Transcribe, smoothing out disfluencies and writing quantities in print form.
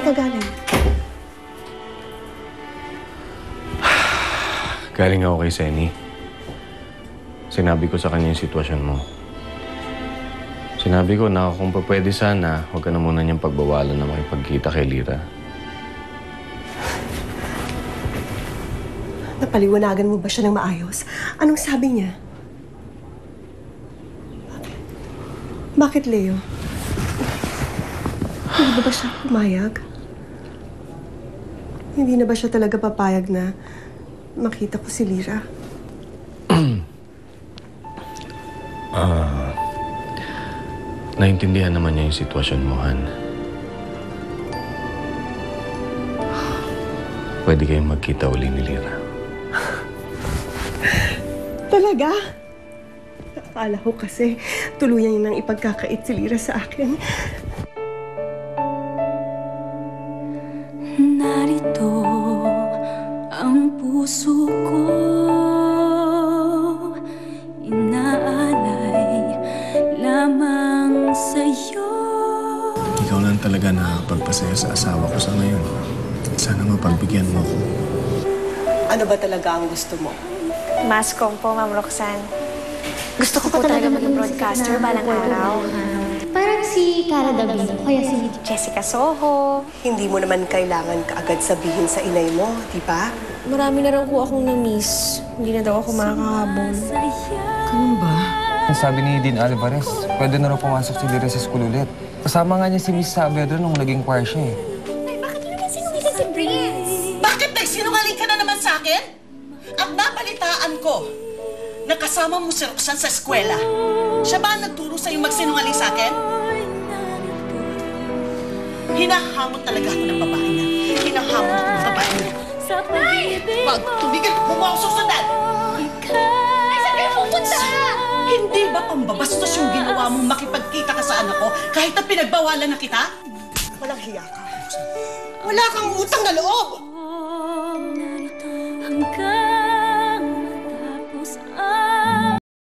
ka galing? Galing ako kay Senny. Sinabi ko sa kanya yung sitwasyon mo. Sinabi ko na kung pwede sana, huwag ka na muna niyang pagbawalan na makipagkita kay Lira. Napaliwanagan mo ba siya ng maayos? Anong sabi niya? Bakit, Leo? Hindi ba siya pumayag? Hindi na ba siya talaga papayag na makita ko si Lira? Naintindihan naman niya yung sitwasyon mo, Han. Pwede kayong magkita uli ni Lira. Talaga? Akala ko kasi tuluyan nang ipagkakait si Lira sa akin. Narito ang puso ko, inaalay lamang sa'yo. Ikaw lang talaga nakakapagpasaya sa asawa ko sa ngayon. Sana mapagbigyan mo ako. Ano ba talaga ang gusto mo? Mascom po, Ma'am Roxanne. Gusto ko po talaga maging broadcaster balang araw. Parang si Cara Davino, kaya si Jessica Soho. Hindi mo naman kailangan kaagad sabihin sa inay mo, di ba? Marami na raw po akong na-miss. Hindi na daw ako makakahabol. Ganun ba? Sabi ni Dean Alvarez, pwede na raw pumasok si Lira sa school ulit. Kasama nga niya si Miss Saavedra nung naging choir siya eh. Bakit mo nagsinungaling si Prince? Bakit nagsinungaling ka na naman sa akin? At nabalitaan ko na kasama mo si Roxanne sa eskwela. Siya ba ang nagturo sa'yo magsinungaling sa akin? Hinahamon talaga ako ng babae niya. Hinahamon ako ng babae niya. Wag, tumigil! Huwag mo ako susundan! Ay, saan kayo pupunta? Hindi ba pambabastos yung ginawa mong makipagkita ka sa anak ko kahit na pinagbawalan na kita? Walang hiya ka. Wala kang utang na loob!